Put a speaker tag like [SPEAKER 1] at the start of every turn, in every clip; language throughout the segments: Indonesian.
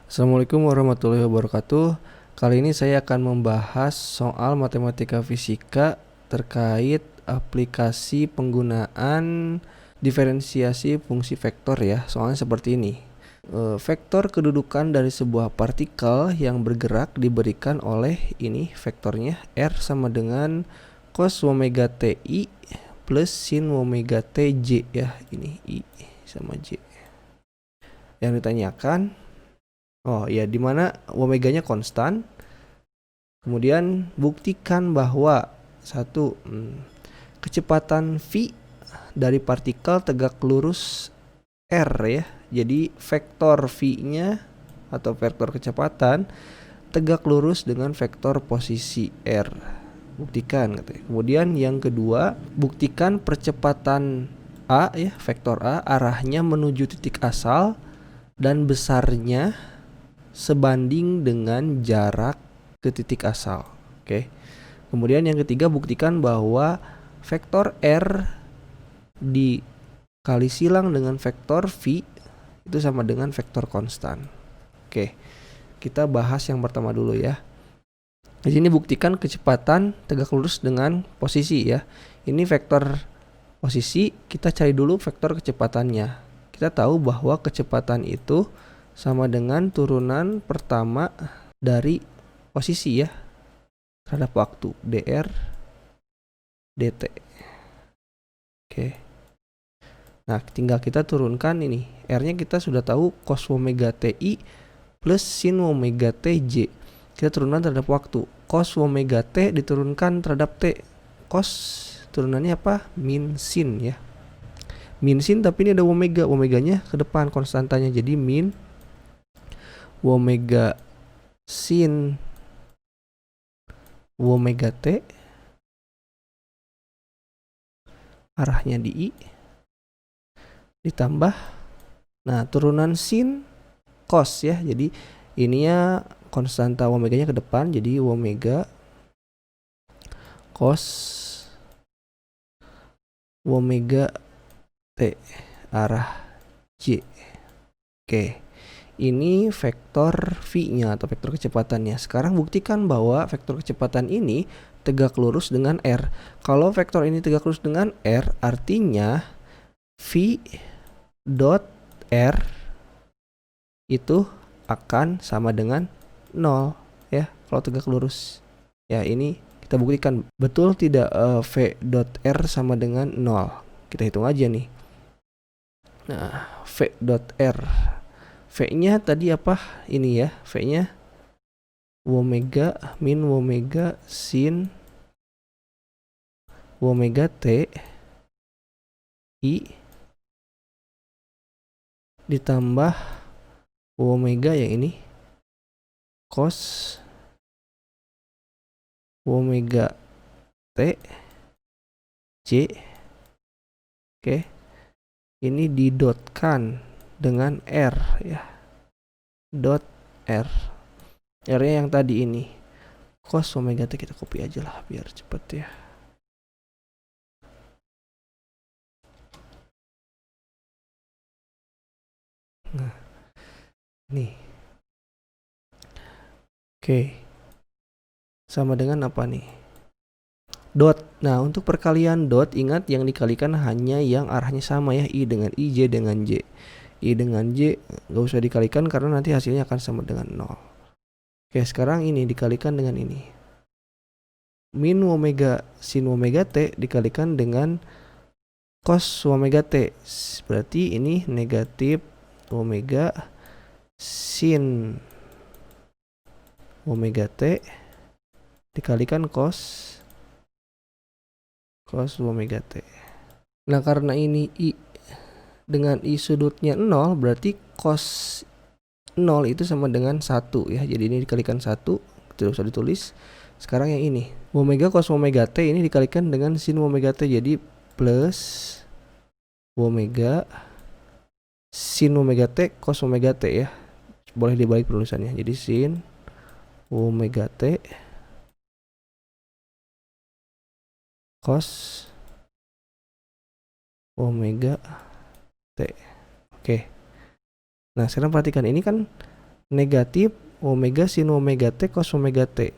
[SPEAKER 1] Assalamualaikum warahmatullahi wabarakatuh. Kali ini saya akan membahas soal matematika fisika terkait aplikasi penggunaan diferensiasi fungsi vektor ya. Soalnya seperti ini. Vektor kedudukan dari sebuah partikel yang bergerak diberikan oleh ini vektornya R sama dengan cos omega Ti plus sin omega Tj ya. Ini I sama J. Yang ditanyakan dimana omeganya konstan. Kemudian buktikan bahwa kecepatan v dari partikel tegak lurus r ya. Jadi vektor v-nya atau vektor kecepatan tegak lurus dengan vektor posisi r. Buktikan katanya. Kemudian yang kedua, buktikan percepatan a ya, vektor a arahnya menuju titik asal dan besarnya sebanding dengan jarak ke titik asal. Oke. Kemudian yang ketiga, buktikan bahwa vektor R dikali silang dengan vektor V itu sama dengan vektor konstan. Oke. Kita bahas yang pertama dulu ya. Di sini buktikan kecepatan tegak lurus dengan posisi ya. Ini vektor posisi, kita cari dulu vektor kecepatannya. Kita tahu bahwa kecepatan itu sama dengan turunan pertama dari posisi ya terhadap waktu dr dt. Oke. Nah, tinggal kita turunkan ini. R-nya kita sudah tahu cos omega Ti plus sin omega Tj. Kita turunkan terhadap waktu. Cos omega T diturunkan terhadap T. Cos turunannya apa? Min sin ya. Min sin tapi ini ada omega. Omeganya ke depan konstantanya. Jadi min omega sin omega T arahnya di I ditambah turunan sin cos ya. Jadi ininya konstanta omeganya ke depan, jadi omega cos omega T arah J. Oke. Ini vektor V-nya atau vektor kecepatannya. Sekarang buktikan bahwa vektor kecepatan ini tegak lurus dengan R. Kalau vektor ini tegak lurus dengan R, artinya V dot R itu akan sama dengan 0 ya, kalau tegak lurus. Ya, ini kita buktikan betul tidak V dot R sama dengan 0. Kita hitung aja nih. Nah, V dot R, V-nya tadi apa? Ini ya, V-nya omega min omega sin omega T I ditambah omega yang ini cos omega T J. Oke. Ini didotkan dengan R ya. Dot R. R-nya yang tadi ini. Cos omega T kita copy aja lah biar cepet ya. Nah, nih. Oke. Sama dengan apa nih? Dot. Nah, untuk perkalian dot, ingat yang dikalikan hanya yang arahnya sama ya. I dengan I, J dengan J. I dengan J gak usah dikalikan karena nanti hasilnya akan sama dengan 0. Oke, sekarang ini dikalikan dengan ini. Min omega sin omega T dikalikan dengan cos omega T. Berarti ini negatif omega sin omega T dikalikan cos omega T. Nah, karena ini I dengan I sudutnya 0, berarti cos 0 itu sama dengan 1 ya. Jadi ini dikalikan 1, tidak usah ditulis. Sekarang yang ini, omega cos omega T ini dikalikan dengan sin omega T, jadi plus omega sin omega T cos omega T ya. Boleh dibalik penulisannya. Jadi sin omega T cos omega T. Oke. Nah, sekarang perhatikan ini kan negatif omega sin omega t cos omega t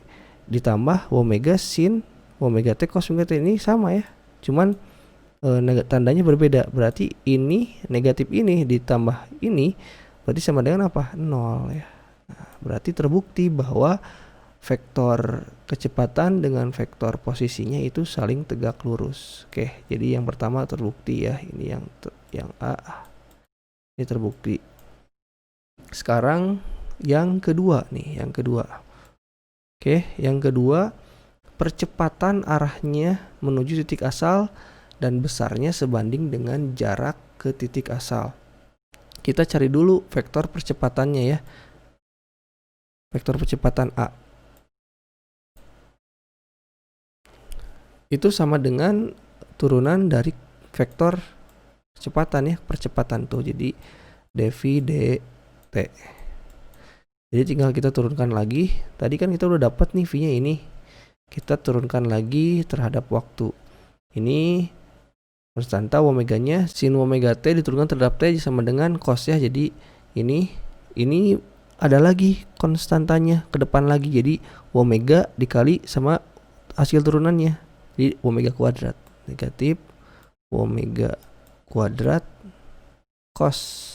[SPEAKER 1] ditambah omega sin omega t cos omega t. Ini sama ya, cuman tandanya berbeda. Berarti ini negatif ini ditambah ini berarti sama dengan apa? 0 ya. Nah, berarti terbukti bahwa vektor kecepatan dengan vektor posisinya itu saling tegak lurus. Oke, jadi yang pertama terbukti ya. Ini yang A. Ini terbukti. Sekarang yang kedua nih, yang kedua. Oke, yang kedua, percepatan arahnya menuju titik asal dan besarnya sebanding dengan jarak ke titik asal. Kita cari dulu vektor percepatannya ya. Vektor percepatan A. Itu sama dengan turunan dari vektor kecepatan ya, percepatan tuh. Jadi dv dt. Jadi tinggal kita turunkan lagi. Tadi kan kita udah dapat nih v-nya ini. Kita turunkan lagi terhadap waktu. Ini konstanta omeganya sin omega t diturunkan terhadap t sama dengan cos ya. Jadi ini ada lagi konstantanya ke depan lagi. Jadi omega dikali sama hasil turunannya. Jadi omega kuadrat negatif omega kuadrat cos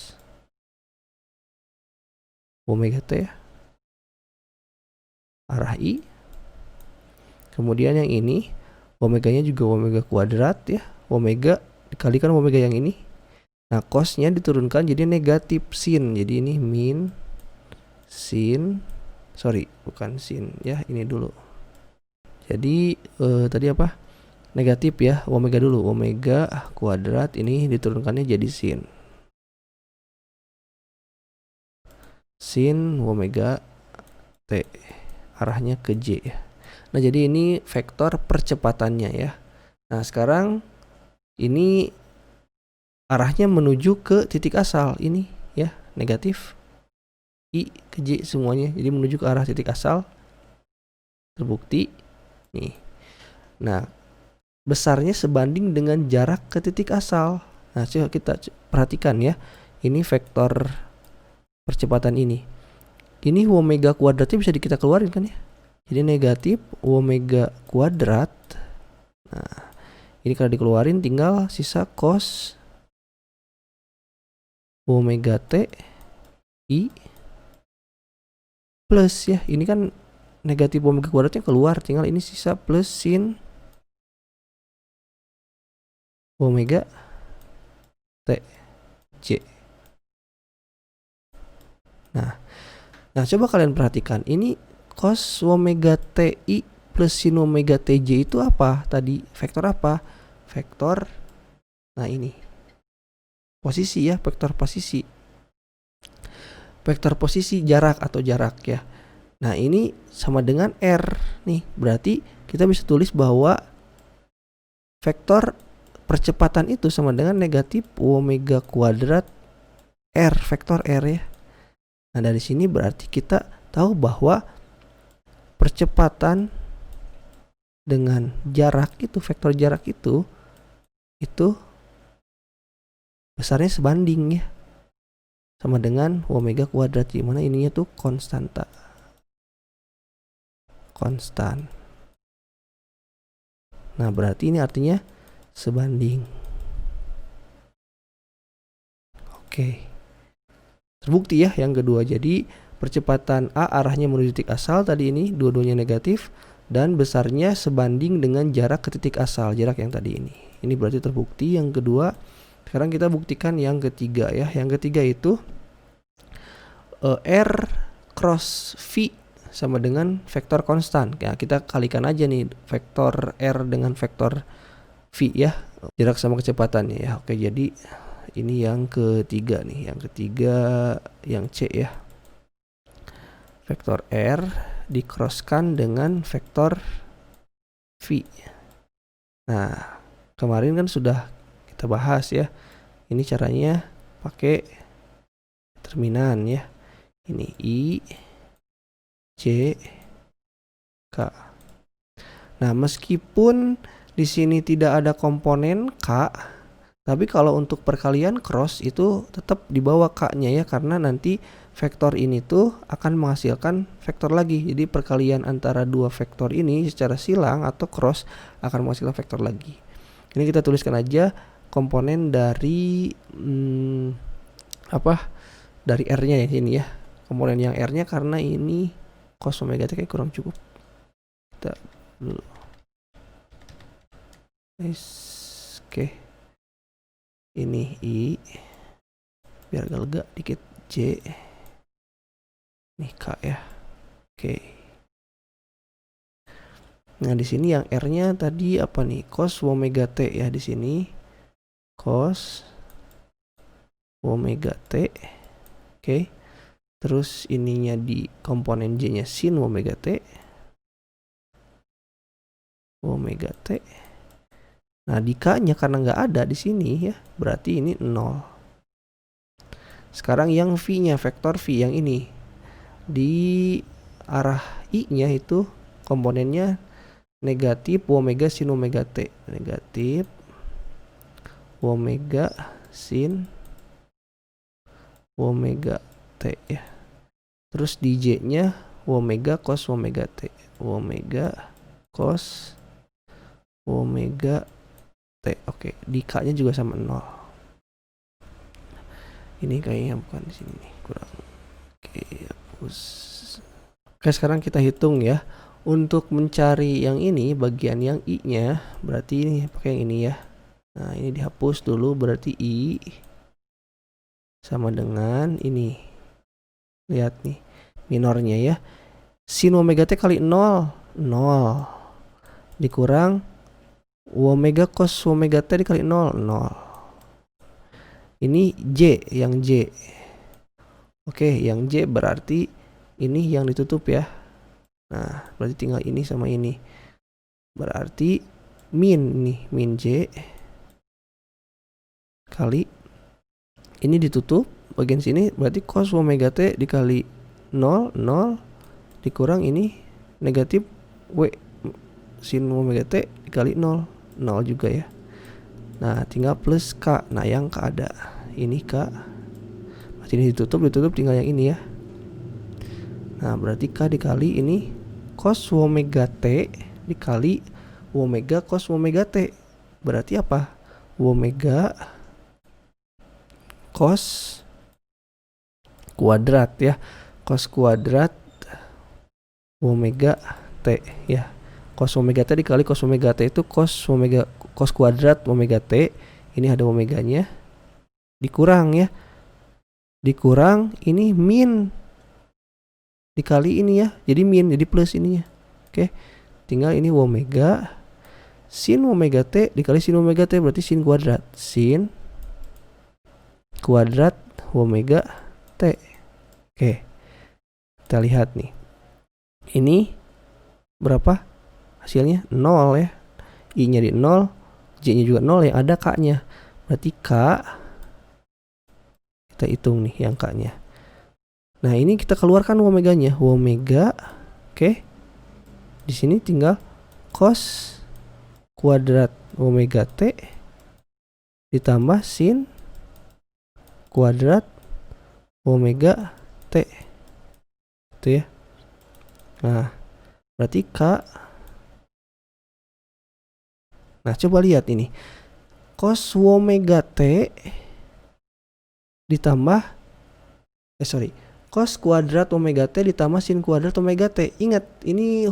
[SPEAKER 1] omega t ya, arah I. Kemudian yang ini omeganya juga omega kuadrat ya, omega dikalikan omega yang ini. Nah cosnya diturunkan jadi negatif sin. Jadi ini min sin, sorry bukan sin ya, ini dulu. Jadi tadi apa? Negatif ya, omega dulu, omega kuadrat ini diturunkannya jadi sin. Sin omega t arahnya ke J ya. Nah jadi ini vektor percepatannya ya. Nah sekarang ini arahnya menuju ke titik asal ini ya, negatif I ke J semuanya. Jadi menuju ke arah titik asal. Terbukti nih. Nah besarnya sebanding dengan jarak ke titik asal. Nah coba kita perhatikan ya. Ini vektor percepatan ini omega kuadratnya bisa kita keluarin kan ya. Jadi negatif omega kuadrat. Nah ini kalau dikeluarin tinggal sisa cos omega t I plus ya. Ini kan negatif omega kuadratnya keluar, tinggal ini sisa plus sin omega t J. Nah coba kalian perhatikan ini cos omega ti plus sin omega tj itu apa tadi? Vektor apa? Vektor, nah ini posisi ya, vektor posisi. Vektor posisi jarak atau jarak ya. Nah ini sama dengan R nih. Berarti kita bisa tulis bahwa vektor percepatan itu sama dengan negatif omega kuadrat R, vektor R ya. Nah dari sini berarti kita tahu bahwa percepatan dengan jarak itu, vektor jarak itu besarnya sebanding ya, sama dengan omega kuadrat, di mana ininya tuh konstanta, konstan. Nah berarti ini artinya sebanding. Oke. Terbukti ya yang kedua. Jadi percepatan A arahnya menuju titik asal tadi ini dua-duanya negatif dan besarnya sebanding dengan jarak ke titik asal, jarak yang tadi ini. Ini berarti terbukti yang kedua. Sekarang kita buktikan yang ketiga ya. Yang ketiga itu R cross V sama dengan vektor konstan. Ya, kita kalikan aja nih vektor R dengan vektor V ya. Jarak sama kecepatannya ya. Oke, jadi ini yang ketiga nih, yang ketiga yang C ya. Vektor R dicrosskan dengan vektor V. Nah, kemarin kan sudah kita bahas ya. Ini caranya pakai determinan ya. Ini I, J, K. Nah, meskipun di sini tidak ada komponen K, Tapi kalau untuk perkalian cross itu tetap di bawah K-nya ya, karena nanti vektor ini tuh akan menghasilkan vektor lagi. Jadi perkalian antara dua vektor ini secara silang atau cross akan menghasilkan vektor lagi. Ini kita tuliskan aja komponen dari dari R-nya ya sini ya. Komponen yang R-nya karena ini cos omega T kayak kurang cukup. Kita dulu. Oke. Ini I, biar agak lega dikit, J, ini K ya. Oke. Nah di sini yang R-nya tadi apa nih? Cos omega T ya di sini. Cos omega T. Oke. Terus ininya di komponen J-nya sin omega T. Omega T. Nah di K-nya karena nggak ada di sini ya, berarti ini 0. Sekarang yang V-nya, vektor V yang ini di arah I-nya itu komponennya negatif omega sin omega T. Negatif omega sin omega T ya. Terus di J-nya omega cos omega T. Omega cos omega T. Oke, di K-nya juga sama 0. Ini kayaknya bukan di sini nih, kurang. Oke, hapus. Oke, sekarang kita hitung ya. Untuk mencari yang ini, bagian yang I-nya, berarti ini pakai yang ini ya. Nah, ini dihapus dulu, berarti I sama dengan ini. Lihat nih, minornya ya. Sin omega T kali 0, 0. Dikurang omega cos omega T dikali 0, 0. Ini J, yang J. Oke, yang J berarti ini yang ditutup ya. Nah, berarti tinggal ini sama ini. Berarti min nih, min J kali ini ditutup bagian sini, berarti cos omega T dikali 0, 0 dikurang ini negatif W sin omega T dikali 0, 0 juga ya. Nah tinggal plus K. Nah yang K ada ini K, berarti ini ditutup tinggal yang ini ya. Nah berarti K dikali ini cos omega T dikali omega cos omega T. Berarti apa? Omega cos kuadrat ya, cos kuadrat omega T ya. Cos omega T dikali cos omega T itu cos kuadrat omega T. Ini ada omeganya. Dikurang ya. Dikurang ini min dikali ini ya. Jadi min, jadi plus ininya. Oke. Tinggal ini omega sin omega T dikali sin omega T, berarti sin kuadrat. Sin kuadrat omega T. Oke. Kita lihat nih. Ini berapa? Hasilnya 0 ya. I-nya di 0, J-nya juga 0, yang ada K-nya. Berarti K, kita hitung nih yang K-nya. Nah, ini kita keluarkan omeganya. Omega, oke. Di sini tinggal cos kuadrat omega T ditambah sin kuadrat omega T. Itu ya. Nah, berarti K. Nah, coba lihat ini. Cos omega T ditambah cos kuadrat omega T ditambah sin kuadrat omega T. Ingat, ini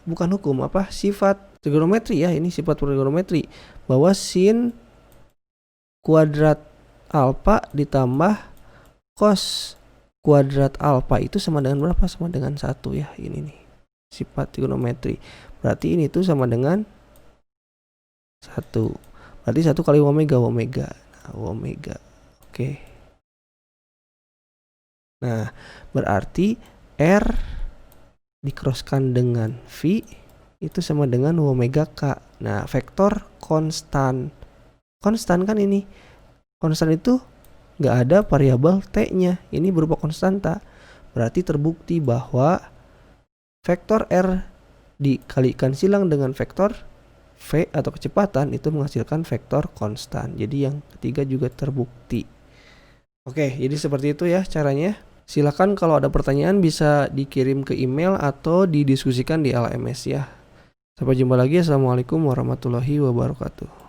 [SPEAKER 1] bukan hukum apa? Sifat trigonometri ya. Ini sifat trigonometri bahwa sin kuadrat alfa ditambah cos kuadrat alfa itu sama dengan berapa? Sama dengan 1 ya. Ini nih. Sifat trigonometri. Berarti ini tuh sama dengan 1. Berarti 1 kali omega. Nah, omega. Oke. Nah, berarti R dikrosskan dengan V itu sama dengan omega K. Nah, vektor konstan. Konstan kan ini. Konstan itu nggak ada variabel T-nya. Ini berupa konstanta. Berarti terbukti bahwa vektor R dikalikan silang dengan vektor V atau kecepatan itu menghasilkan vektor konstan. Jadi yang ketiga juga terbukti. Oke, jadi seperti itu ya caranya. Silakan kalau ada pertanyaan bisa dikirim ke email atau didiskusikan di LMS ya. Sampai jumpa lagi. Assalamualaikum warahmatullahi wabarakatuh.